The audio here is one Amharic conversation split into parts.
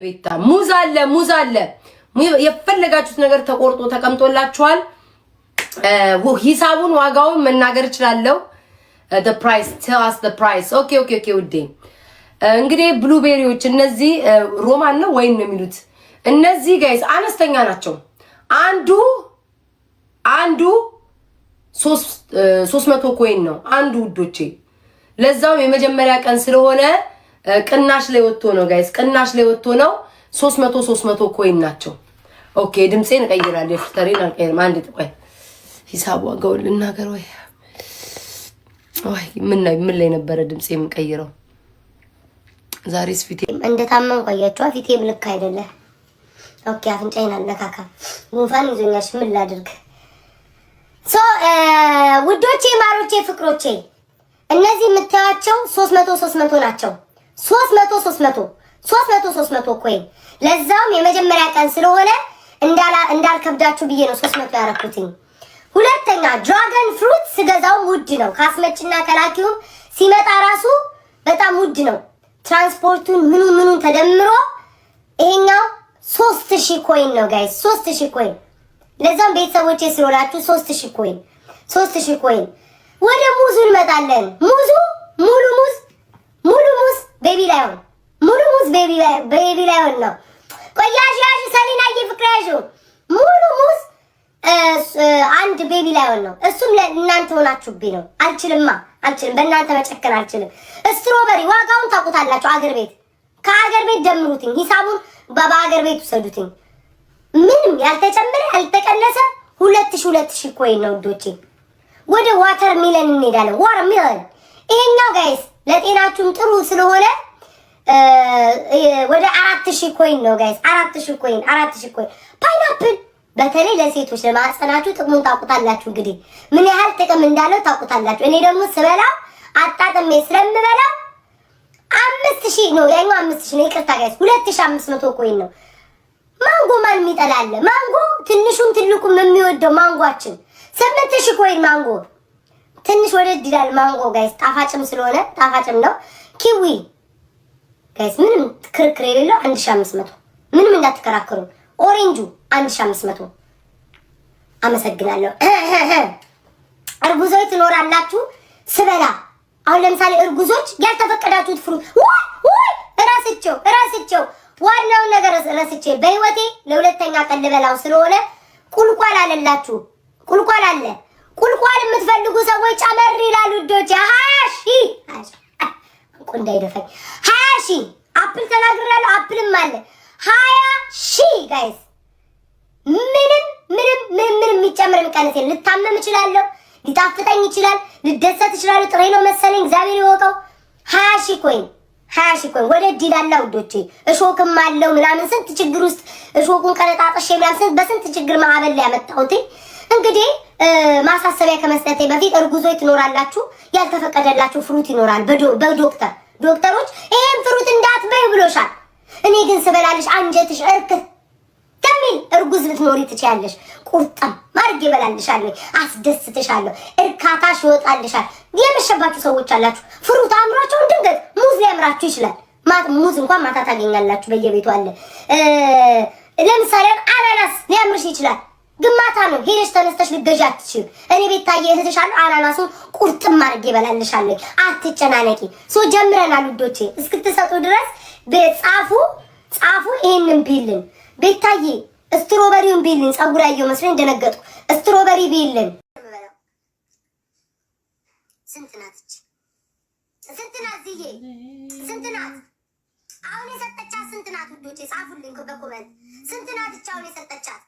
ቤታ ሙዝ አለ የፈለጋችሁት ነገር ተቆርጦ ተቀምጦላችኋል። ሂሳቡን ዋጋውን መናገር እችላለሁ። the price tell us the price okay ውዴ እንግዲህ ብሉቤሪዎች እነዚህ ሮማን ነው ወይን ነው የሚሉት እነዚህ ጋይስ አነስተኛ ናቸው። አንዱ 300 ኮይን ነው አንዱ ውዶቼ። ለዛው የመጀመሪያ ቀን ስለሆነ ቅናሽ ላይ ወጥቶ ነው ጋይስ ቅናሽ ላይ ወጥቶ ነው 300 ኮይን ናቸው። ኦኬ ድምጼን እቀይራለሁ የፍተሬን አልቀይርም። አንድ ጥቆይ ሂሳብ ዋጋውን ልናገር ወይ ምን ላይ ነበረ ድምጼ የምቀይረው ዛሬስ ፊቴ እንደታመም ቆያችሁ ፊቴም ልክ አይደለ። ኦኬ አፍንጫዬን አለካካ ጉንፋን ይዞኛል ምን ላድርግ። ውዶቼ ማሮቼ ፍቅሮቼ እነዚህ የምታያቸው 300 ናቸው። 300 ኮይን ለዛም የመጀመሪያ ቀን ስለሆነ እንዳልከብዳችሁ ብዬ ነው 300 ያረኩትኝ። ሁለተኛ ድራገን ፍሩት ስገዛው ውድ ነው። ካስመጭና ከላኪውም ሲመጣ ራሱ በጣም ውድ ነው። ትራንስፖርቱን ምኑን ተደምሮ ይሄኛው 3000 ኮይን ነው ጋይስ 3000 ኮይን። ለዛም ቤተሰቦቼ ስለሆናችሁ 3000 ኮይን። ወደ ሙዙ እንመጣለን። ሙሉ ሙዝ ቤቢ ላይሆን ቤቢ ላይሆን ነው። ቆያሽ ሰሊና ይፍቅራሹ ሙሉ ሙዝ አንድ ቤቢ ላይሆን ነው። እሱም ለእናንተ ሆናችሁብኝ ነው። አልችልም በእናንተ መጨከን አልችልም። ስትሮበሪ ዋጋውን ታውቁታላችሁ። ከአገር ቤት ደምሩትኝ ሂሳቡን በአገር ቤት ውሰዱትኝ። ምንም ያልተጨመረ ያልተቀነሰ 2000 ኮይን ነው ውዶቼ። ወደ ዋተር ሚለን እንሄዳለን። ዋተር ሚለን ይሄኛው ጋይስ ለጤናችሁም ጥሩ ስለሆነ ወደ 4000 ኮይን ነው ጋይስ 4000 ኮይን። ፓይናፕል በተለይ ለሴቶች ለማህፀናችሁ ጥቅሙን ታውቁታላችሁ። እንግዲህ ምን ያህል ጥቅም እንዳለው ታውቁታላችሁ። እኔ ደግሞ ስበላው አጣጥሜ ስለምበላው 5000 ነው ያኛው 5000 ነው። ይቅርታ ጋይስ 2500 ኮይን ነው። ማንጎ ማን የሚጠላል? ማንጎ ትንሹም ትልቁም የሚወደው ማንጓችን 8000 ኮይን ማንጎ ትንሽ ወደድ ይላል ማንጎ ጋይስ ጣፋጭም ስለሆነ ጣፋጭም ነው። ኪዊ ጋይስ ምንም ክርክር የሌለው 1500 ምንም እንዳትከራከሩ። ኦሬንጁ 1500 አመሰግናለሁ። እርጉዞች ትኖራላችሁ ስበላ አሁን ለምሳሌ እርጉዞች ያልተፈቀዳችሁት ፍሩት ወይ እራስቸው ዋናው ነገር ረስቼ በህይወቴ ለሁለተኛ ቀን ልበላው ስለሆነ ቁልቋል አለላችሁ። ቁልቋል አለ። ቁልቋል የምትፈልጉ ሰዎች ጨመር ይላሉ ዶቼ 20 እንዳይደፈኝ 20 አፕል ተናግራለሁ። አፕልም አለ 20 ጋይስ ምንም የሚጨምር የሚቀንስ የለም። ልታመም እችላለሁ፣ ሊጣፍጠኝ ይችላል፣ ልደሰት እችላለሁ። ጥሬ ነው መሰለኝ እግዚአብሔር ይወቀው። 20 ኮይን ወደ ዲላላ ውዶቼ። እሾክም አለው ምናምን ስንት ችግር ውስጥ እሾኩን ቀረጣጥሽ ምናምን በስንት ችግር ማዕበል ላይ ያመጣሁት። እንግዲህ ማሳሰቢያ ከመስጠቴ በፊት እርጉዞች ትኖራላችሁ ያልተፈቀደላችሁ ፍሩት ይኖራል ዶክተሮች ይሄን ፍሩት እንዳትበይ ብሎሻል። እኔ ግን ስበላልሽ አንጀትሽ እርክት ከሚል እርጉዝ ልትኖሪ ትችያለሽ። ቁርጥም ማርግ ይበላልሻለሁ፣ አስደስትሻለሁ፣ እርካታሽ ይወጣልሻል። የመሸባችሁ ሰዎች አላችሁ ፍሩት አምራችሁ ድንገት ሙዝ ሊያምራችሁ ይችላል። ሙዝ እንኳን ማታ ታገኛላችሁ በየቤቱ አለ። ለምሳሌ አናናስ ሊያምርሽ ይችላል፣ ግማታ ነው ሄደሽ ተነስተሽ ልገዣ አትችይም። እኔ ቤት ታየ እህትሻለሁ አናናሱን ቁርጥም ማርግ ይበላልሻለሁ። አትጨናነቂ። ጀምረናል ውዶቼ። እስክትሰጡ ድረስ ጻፉ ይሄንን ቢልን ቤታዬ ስትሮበሪውን ቢልን ጸጉራየው መስሎኝ እንደነገጥኩ ስትሮበሪ ቢልን ስንት ናት? አሁን የሰጠቻት ስንት ናት ውዶቼ? ጻፉልኝ በኮሜንት ስንት ናት? አሁን የሰጠቻት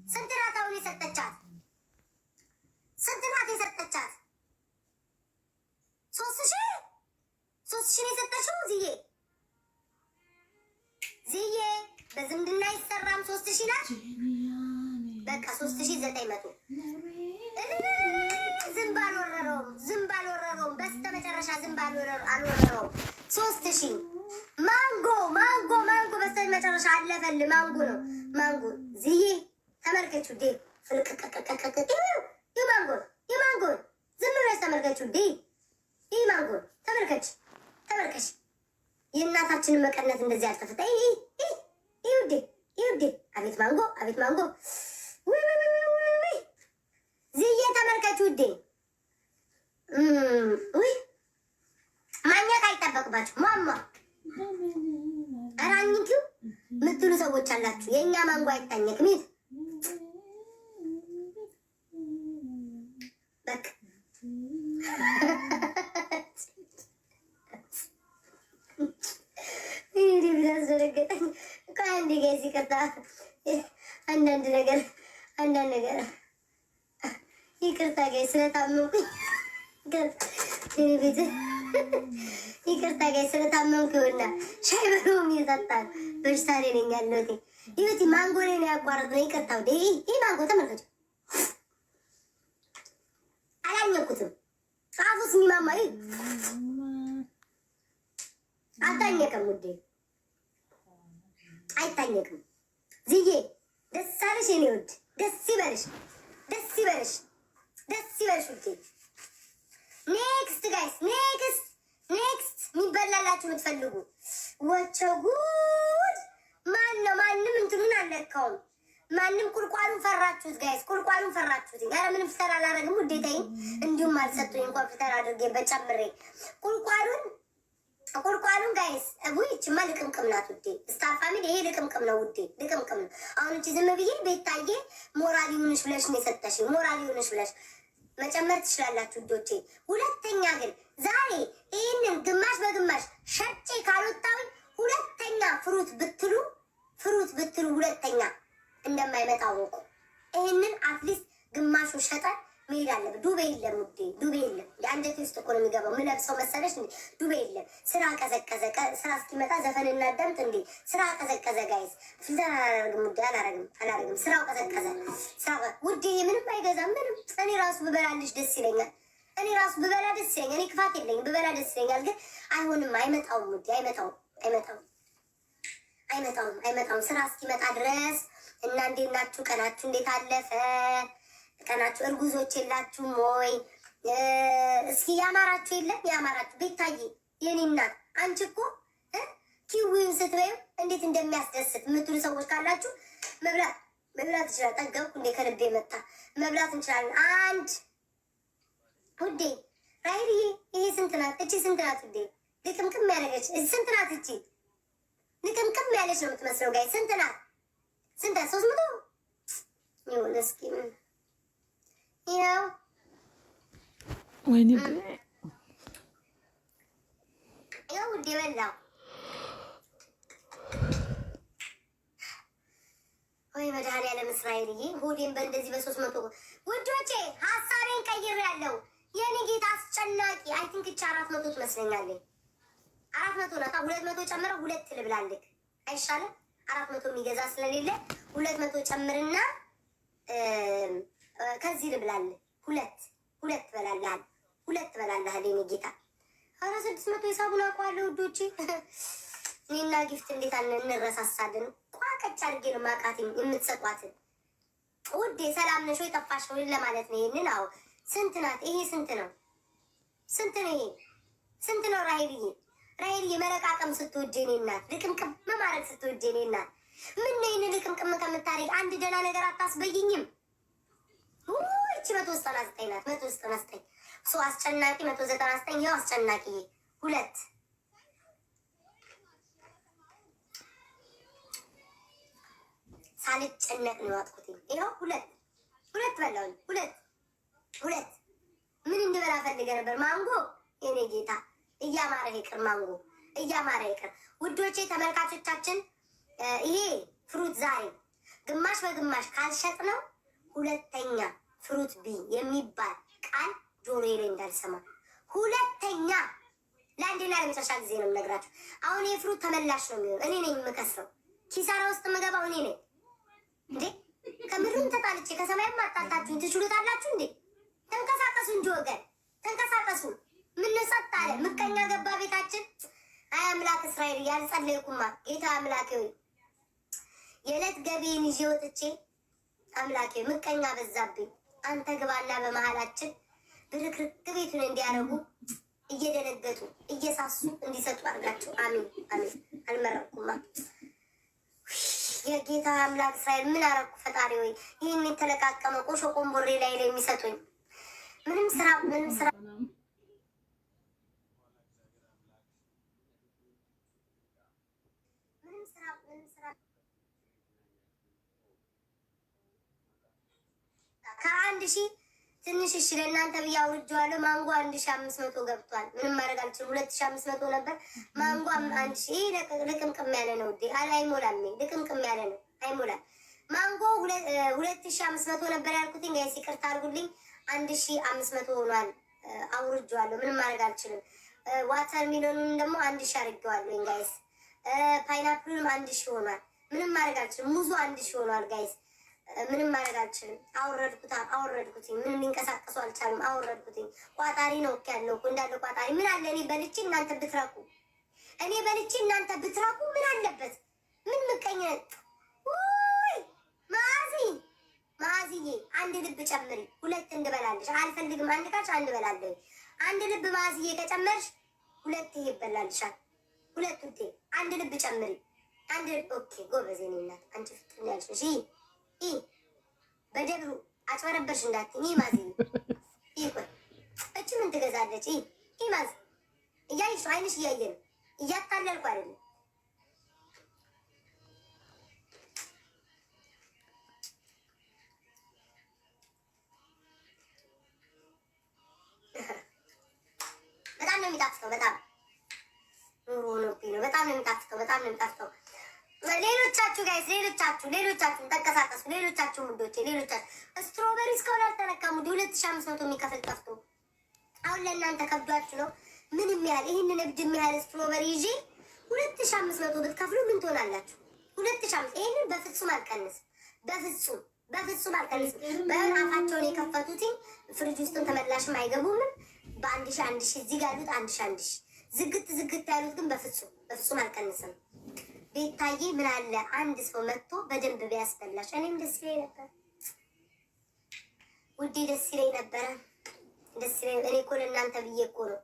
ስንት ናት? አሁን የሰጠቻት ስንት ናት? የሰጠቻት 3000 ነው የሰጠችው። ዝዬ በዝምድና ይሰራም 3000 ናት። በቃ 3900 ዝም ባልወረረውም በስተመጨረሻ ዝም ባልወረረውም 3000 ማንጎ በስተመጨረሻ አለፈል። ማንጎ ነው ማንጎ ዝዬ ተመልከቹ ዴ ፍልቅቅቅቅቅ የማንጎ ዝም ብለሽ ተመልከቹ ዴ ይህ ማንጎ ተመልከች የእናታችንን መቀነት እንደዚህ አልተፈታ አቤት ማንጎ አቤት ማንጎ ወይ ዝዬ ተመልከቱ ውዴ ወይ ማግኘት አይጠበቅባችሁ ማማ አራኝኪው ምትሉ ሰዎች አላችሁ። የኛ ማንጎ አይታኘክም። ይት በቃ ይሄ ቢያስደነግጠኝ ከአንድ ጋይስ ይቅርታ፣ አንዳንድ ነገር ይቅርታ ጋይስ ስለታመምኩኝ ይቅርታ ጋይስ ስለታመምኩኝና ሻይ በሎሚ ይጠጣል በሽታ ላይ ነኝ ያለሁት። ይሁቲ ማንጎ ላይ ነው ያቋረጥነው። ይቅርታ ወደ ይሄ ማንጎ ተመልከቱ። አላኘኩትም። አፉስ ሚማማ አታኘከም ውዴ አይታኘክም። ዝዬ ደስ አለሽ የኔ ውድ ደስ ይበልሽ ውዴ። ኔክስት ጋይስ ኔክስት የሚበላላችሁ የምትፈልጉ ወቸው ጉድ ማንም እንትኑን አልለካውም። ማንም ቁልቋሉን ፈራችሁት ጋይስ ቁልቋሉን ፈራችሁት። ኧረ ምንም ፍተር አላረግም ውዴታዬ። እንዲሁም አልሰጡኝ እንኳን ፍተር አድርጌ በጨምሬ ቁልቋሉን ጋይስ እቺማ ልቅምቅም ናት ውዴ። ስታር ፋሚሊ ይሄ ልቅምቅም ነው ውዴ ልቅምቅም ነው። አሁን እቺ ዝም ብዬ ቤታዬ ሞራል ይሁንሽ ብለሽ ነው የሰጠሽኝ። ሞራል ይሁንሽ ብለሽ መጨመር ትችላላችሁ ውዶቼ። ሁለተኛ ግን ዛሬ ይህንን ግማሽ በግማሽ ሸጬ ካልወጣሁኝ ሁለተኛ ፍሩት ብትሉ ሁለተኛ እንደማይመጣ ወቁ። ይህንን አትሊስት ግማሹ ሸጠ መሄድ አለብን። ዱቤ የለም ውዴ ዱቤ የለም። የአንጀቴ ውስጥ እኮ ነው የሚገባው። ምለብሰው መሰለሽ እንዴ? ዱቤ የለም። ስራ ቀዘቀዘ። ስራ እስኪመጣ ዘፈን እናዳምጥ እንዴ? ስራ ቀዘቀዘ ጋይስ። ፊልተር አላረግም ውዴ አላረግም። ስራው ቀዘቀዘ ውዴ። ምንም አይገዛም ምንም። እኔ ራሱ ብበላልሽ ደስ ይለኛል። እኔ ክፋት የለኝም። ብበላ ደስ ይለኛል። ግን አይሆንም። አይመጣውም ውዴ አይመጣውም። ስራ እስኪመጣ ድረስ እና እንዴት ናችሁ? ቀናችሁ እንዴት አለፈ? ቀናችሁ እርጉዞች የላችሁም ወይ? እስኪ ያማራችሁ የለም? ያማራችሁ ቤታዬ የኔ እናት አንቺ እኮ ኪዊውን ስትበይው እንዴት እንደሚያስደስት የምትሉ ሰዎች ካላችሁ መብላት ይችላል። ጠገብኩ እንዴ ከልቤ መጣ። መብላት እንችላለን። አንድ ውዴ ራይል ይሄ ስንት ናት? እቺ ስንት ናት ውዴ? ልቅምቅም ያለች ስንት ናት? እቺ ልቅምቅም ያለች ነው የምትመስለው ጋይ ስንት ናት? 300 ይሁን እስኪ ያው ወይኔ ያው ውዴ በላው ወይ መድኃኒዓለም እስራኤልዬ ሆዴን በእንደዚህ በ300 ውዶቼ ሀሳቤን ቀይሬያለሁ። የኔ ጌታ አስጨናቂ አይ ቲንክ እቺ 400 ትመስለኛለች። 400 ናታ። 200 ጨምረው 2 ልብላልክ አይሻልም? 400 የሚገዛ ስለሌለ 200 ጨምርና ከዚህ ልብላልህ። ሁለት በላልሃል። የኔ ጌታ 600 ሂሳቡን አውቀዋለሁ ውዶቼ። እኔና ጊፍት እንዴት እንረሳሳለን። ቋቀጭ አድርጌ ነው ማቃት የምትሰጧትን ውዴ። ሰላም ነሽ ወይ? ጠፋሽ ወይ ለማለት ነው። ይሄንን አዎ ስንት ናት? ይሄ ስንት ነው? ይሄ ስንት ነው? ራይልዬ መለቃቀም ስትወጂ እኔ እናት ልቅምቅም መማረግ ስትወጂ እኔ እናት ምን ነው ይሄን ልቅምቅም ከምታረግ አንድ ደህና ነገር አታስበይኝም? እቺ 199 ናት። 199 አስጨናቂ 199 ያው አስጨናቂ 2 ሳልጨነቅ ነው ያጥኩት። ይሄው 2 በላው 2 ምን እንድበላ ፈልገ ነበር? ማንጎ የኔ ጌታ እያማረ ይቅር። ማንጎ እያማረ ይቅር። ውዶቼ ተመልካቾቻችን ይሄ ፍሩት ዛሬ ግማሽ በግማሽ ካልሸጥ ነው ሁለተኛ ፍሩት ቢ የሚባል ቃል ጆሮዬ ላይ እንዳልሰማ። ሁለተኛ ለአንዴና ለመጨረሻ ጊዜ ነው የምነግራችሁ። አሁን ይሄ ፍሩት ተመላሽ ነው የሚሆን። እኔ ነኝ የምከስረው። ኪሳራ ውስጥ የምገባው እኔ ነኝ እንዴ። ከምድሩም ተጣልቼ ከሰማይም ማጣጣችሁን ትችሉታላችሁ እንዴ? ተንቀሳቀሱ እንጂ ወገን ተንቀሳቀሱ። ምን ጸጥ አለ? ምቀኛ ገባ ቤታችን። አይ አምላክ እስራኤል ያልጸለይኩማ ጌታ አምላኬ ሆይ የዕለት ገቢን ይዤ ወጥቼ አምላኬ ምቀኛ በዛብኝ። አንተ ግባና በመሃላችን ብርክርክ ቤቱን እንዲያረጉ እየደነገጡ እየሳሱ እንዲሰጡ አድርጋቸው። አሜን አሜን። አልመረቅኩማ የጌታ አምላክ እስራኤል ምን አረኩ ፈጣሪ ወይ? ይህን የተለቃቀመ ቆሾ ቆምቦሬ ላይ የሚሰጡኝ ምንም ስራ ከአንድ ሺህ ትንሽ እሺ ለእናንተ ብዬ አውርጄዋለሁ። ማንጎ 1500 ገብቷል። ምንም ማድረግ አልችልም። 2500 ነበር ማንጎ 1000 ልቅምቅም ያለ ነው። አይሞላም። ልቅምቅም ያለ ነው አይሞላም። ማንጎ 2500 ነበር ያልኩትኝ። ጋይስ ይቅርታ አድርጉልኝ። 1500 ሆኗል። አውርጄዋለሁ። ምንም ማድረግ አልችልም። ዋተር ሚሎኑን ደግሞ 1000 አድርጌዋለሁ ጋይስ። ፓይናፕሉንም 1000 ሆኗል። ምንም ማድረግ አልችልም። ሙዙ 1000 ሆኗል ጋይስ። ምንም ማድረግ አልችልም። አወረድኩትኝ። ምንም ሊንቀሳቀሱ አልቻሉም። አወረድኩትኝ። ቋጣሪ ነው ያለው እንዳለ ቋጣሪ። ምን አለ እኔ በልቼ እናንተ ብትረኩ? እኔ በልቼ እናንተ ብትረኩ ምን አለበት? ምን ምቀኝ? ውይ ማዚዬ አንድ ልብ ጨምሪ። ሁለት እንድበላልሽ አልፈልግም። አንድ ካች አንድ በላለሁ። አንድ ልብ ማዚዬ ከጨመርሽ ሁለት ይበላልሻል። ሁለት ውዴ አንድ ልብ ጨምሪ። አንድ ኦኬ ጎበዝ የኔ እናት አንቺ ፍጥኝ ያልሽ እሺ። በደብሩ አጭበረበርሽ እንዳትኝ ማዚ። ቆይ እቺ ምን ትገዛለች? ማዚ እያይሽ አይንሽ እያየ ነው። እያታለልኩ አይደለም። በጣም ነው የሚጣፍጠው። በጣም ኑሮ ሆኖብኝ ነው። በጣም ነው የሚጣፍጠው። ሌሎቻችሁ ጋይስ ሌሎቻችሁ ተንቀሳቀሱ። ሌሎቻችሁ ሙዶቼ ስትሮበሪ እስካሁን አልተነካም። 2500 የሚከፍል ጠፍቶ አሁን ለእናንተ ከብዷችሁ ነው። ምንም ያህል ይህንን እብድ የሚያህል ስትሮበሪ ይዤ 2500 ብትከፍሉ ምን ትሆናላችሁ? 2500 ይህንን በፍጹም አልቀንስም። በፍጹም አልቀንስም። በአፋቸውን የከፈቱትኝ ፍሪጅ ውስጥም ተመላሽም አይገቡም። በ1000 እዚህ ጋር ያሉት 1000 ዝግት ያሉት ግን በፍጹም አልቀንስም። ቤታዬ ምን አለ አንድ ሰው መጥቶ በደንብ ቢያስበላሽ፣ እኔም ደስ ይለኝ ነበር ውዴ፣ ደስ ይለኝ ነበረ። እኔ እኮ ለእናንተ ብዬ እኮ ነው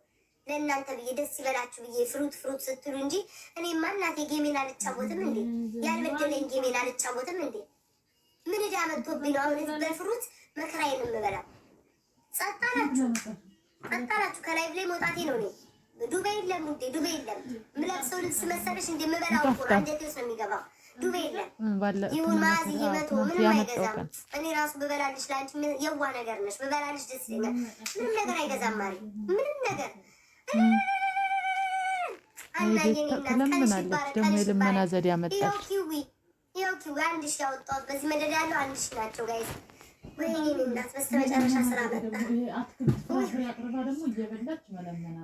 ለእናንተ ብዬ ደስ ይበላችሁ ብዬ ፍሩት ስትሉ እንጂ እኔማ እናቴ ጌሜን አልጫወትም እንዴ? ያልበደለኝ ጌሜን አልጫወትም እንዴ? ምን ዕዳ መጥቶብኝ ነው አሁን በፍሩት መከራዬን የምበላው? ጸጣላችሁ ከላይ ብላይ መውጣቴ ነው እኔ። ዱቤ የለም ውዴ፣ ዱቤ የለም። የምለብሰው ልብስ መሰለሽ እንደ የምበላው እኮ አንጀቴ ውስጥ ነው የሚገባው። ዱቤ የለም። ይሁን ማዚ ይመቶ ምንም አይገዛም። እኔ ራሱ ብበላልሽ ለአንቺ የዋ ነገር ነሽ። ብበላልሽ ደስ ይለኛል። ምንም ነገር አይገዛም ማሪ፣ ምንም ነገር የልመና ዘዴ ያመጣች። ይኸው ኪዊ 1000 ያወጣሁት በዚህ መደዳ ያለው 1000 ናቸው ጋይስ። ወይኔ እናት በስተመጨረሻ ስራ መጣ።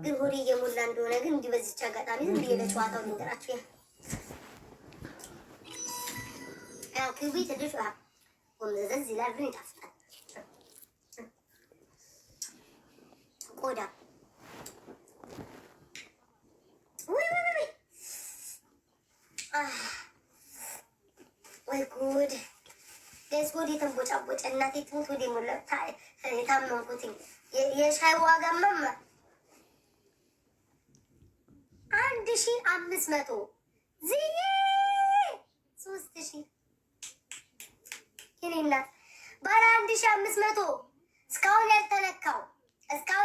ግን ሆዴ እየሞላ እንደሆነ ግን እንዲህ በዚች አጋጣሚ ዝም ብዬ ለጨዋታው ልንገራችሁ። ያው ኪዊ ትንሽ ጎምዘዝ ይላል ግን ይጣፍጣል። ቆዳ ወይ ጉድ ደስ ወዲ ተንቦጫቦጨ እናቴ ትሙት ወዲ ሞላ የታመንኩት የሻይ ዋጋማ 1500 ዝዬ 3000 የኔ እናት ባለ 1500 እስካሁን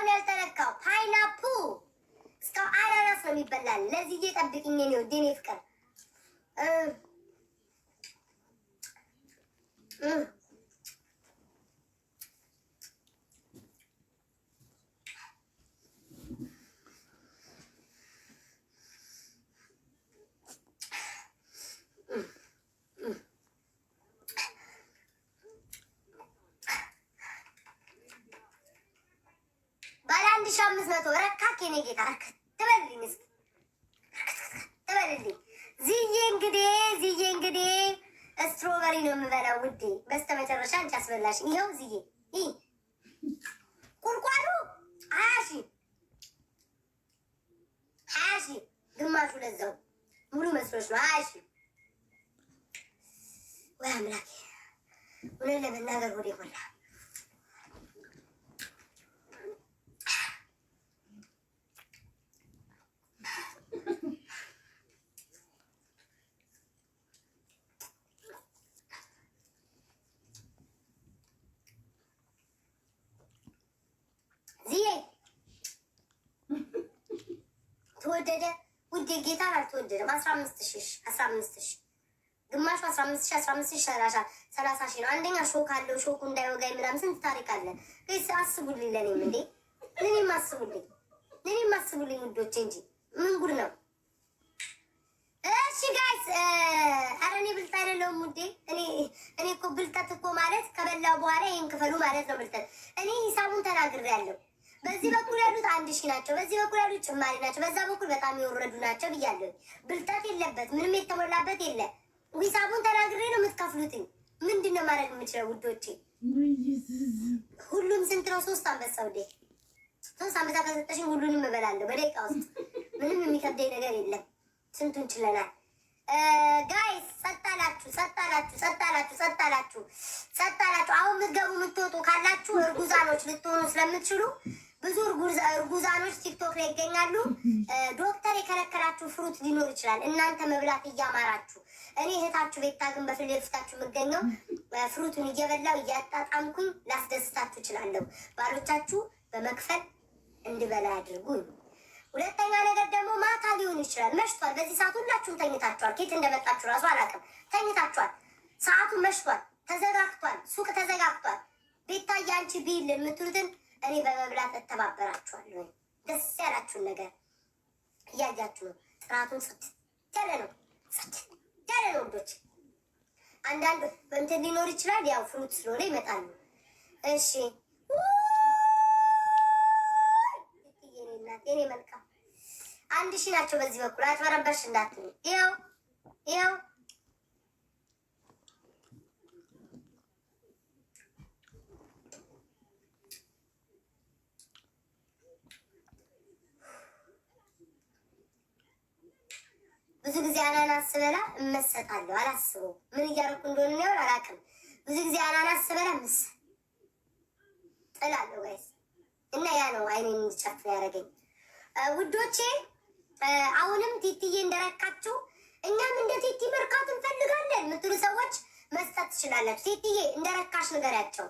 ያልተነካው ፓይናፕ እስካሁን አናናስ ነው የሚበላል። ለዚህ እየጠብቅኝ ነው ዲኔ ፍቅር ባለ 1500 ረካክ የኔ ጌታ ትበልልኝ እስኪ ትበልልኝ። ዝዬ እንግዲህ ስትሮበሪ ነው የምበላው ውዴ። በስተመጨረሻ አንቺ አስበላሽ። ይኸው ዝዬ ቁልቋሉ 20 ግማሹ ለዛው ሙሉ መስሎሽ ነው 20 ወይ አምላኬ። እውነት ለመናገር ሆዴ ሞላ። ተወደደ ውዴ ጌታን አልተወደደም። 15,000 ግማሹ 15,000 30,000 ነው። አንደኛ ሾክ አለው። ሾኩ እንዳይወጋኝ ምናምን ስንት ታሪክ አለ። ግን አስቡልኝ ለኔም እንዴ ለኔም አስቡልኝ ውዶቼ እንጂ ምን ጉድ ነው? እሺ ጋይስ ኧረ እኔ ብልጥ አይደለሁም ውዴ። እኔ እኮ ብልጠት እኮ ማለት ከበላው በኋላ ይሄን ክፈሉ ማለት ነው ብልጠት። እኔ ሂሳቡን ተናግሬያለሁ። በዚህ በኩል ያሉት 1,000 ናቸው። በዚህ በኩል ያሉት ጭማሪ ናቸው። በዛ በኩል በጣም የወረዱ ናቸው ብያለሁ። ብልጠት የለበት ምንም የተሞላበት የለ። ሂሳቡን ተናግሬ ነው የምትከፍሉትኝ። ምንድን ነው ማድረግ የምችለው ውዶቼ? ሁሉም ስንት ነው? 3 አንበሳ ውዴ። 3 አንበሳ ከሰጠሽኝ ሁሉንም እበላለሁ በደቂቃ ውስጥ። ምንም የሚከብደኝ ነገር የለም። ስንቱን ችለናል ጋይስ። ጸጣላችሁ። አሁን የምትገቡ የምትወጡ ካላችሁ እርጉዛኖች ልትሆኑ ስለምትችሉ ብዙ እርጉዛኖች ቲክቶክ ላይ ይገኛሉ። ዶክተር የከለከላችሁ ፍሩት ሊኖር ይችላል። እናንተ መብላት እያማራችሁ፣ እኔ እህታችሁ ቤታ ግን በፊት ለፊታችሁ የምገኘው ፍሩቱን እየበላው እያጣጣምኩኝ ላስደስታችሁ እችላለሁ። ባሎቻችሁ በመክፈል እንድበላ ያድርጉ። ሁለተኛ ነገር ደግሞ ማታ ሊሆን ይችላል፣ መሽቷል። በዚህ ሰዓት ሁላችሁም ተኝታችኋል። ኬት እንደመጣችሁ ራሱ አላውቅም። ተኝታችኋል። ሰዓቱ መሽቷል፣ ተዘጋግቷል፣ ሱቅ ተዘጋግቷል። ቤታዬ አንቺ ቢል የምትሉትን እኔ በመብላት እተባበራችኋለሁ። ደስ ያላችሁን ነገር እያያችሁ ነው። ጥራቱን ጽድት ያለ ነው ውዶች። አንዳንድ እንትን ሊኖር ይችላል። ያው ፍሩት ስለሆነ ይመጣሉ። እሺ የኔ መልካም 1,000 ናቸው። በዚህ በኩል አጭበረበርሽ እንዳትሉ። ይኸው ብዙ ጊዜ አናናስ ስበላ እመሰጣለሁ። አላስበው ምን እያደረኩ እንደሆነ ነው አላውቅም። ብዙ ጊዜ አናናስ ስበላ ጥላለሁ ጋይስ። እና ያ ነው አይኔን እንድጨፍን ያደረገኝ ውዶቼ። አሁንም ቲቲዬ እንደረካችሁ እኛም እንደ ቲቲ መርካት እንፈልጋለን የምትሉ ሰዎች መስጠት ትችላላችሁ። ቲቲዬ እንደረካሽ ንገሪያቸው።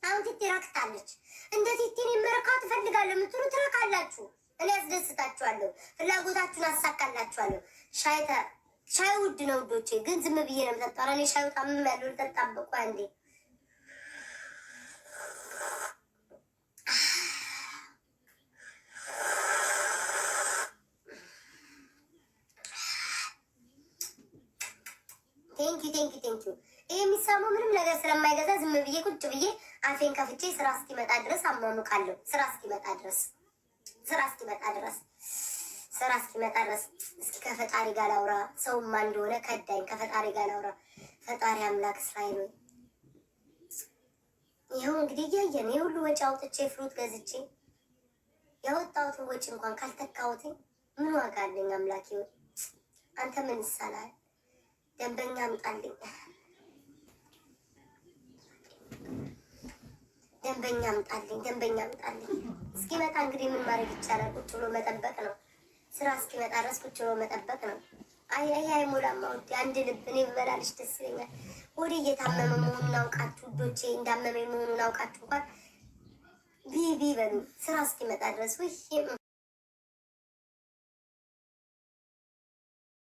አሁን ቲቲ ረክታለች። እንደ ቲቲ መርካት እፈልጋለሁ የምትሉ ትረካላችሁ። እኔ አስደስታችኋለሁ። ፍላጎታችሁን አሳካላችኋለሁ። ሻይ ውድ ነው ውዶቼ፣ ግን ዝም ብዬ ነው የምጠጣው። እኔ ሻዩ ጣምም ያለው ልጠጣበቁ አንዴ ቴንኪዩ። ይሄ የሚሰማው ምንም ነገር ስለማይገዛ ዝም ብዬ ቁጭ ብዬ አፌን ከፍቼ ስራ እስኪመጣ ድረስ አሟሙቃለሁ። ስራ እስኪመጣ ድረስ እስኪ ከፈጣሪ ጋር ላውራ። ሰውማ እንደሆነ ከዳኝ። ከፈጣሪ ጋር ላውራ። ፈጣሪ አምላክ እስራኤል ሆይ ይኸው እንግዲህ እያየን የሁሉ ወጪ አውጥቼ ፍሩት ገዝቼ ያወጣሁትን ወጪ እንኳን ካልተካሁትኝ ምን ዋጋ አለኝ? አምላኬ ሆይ አንተ ምን ይሳላል? ደንበኛ አምጣልኝ። እስኪመጣ እንግዲህ ምን ማድረግ ይቻላል? ቁጭ ብሎ መጠበቅ ነው። ስራ እስኪመጣ ድረስ ቁጭ ብሎ መጠበቅ ነው። አይሞላማ ውዴ። አንድ ልብ እኔ ብበላልሽ ደስ ይለኛል። ወደ እየታመመ መሆኑን አውቃችሁ ውዶቼ፣ እንዳመመ መሆኑን አውቃችሁ እንኳን ቢቢ በሉ። ስራ እስኪመጣ ድረስ ውይ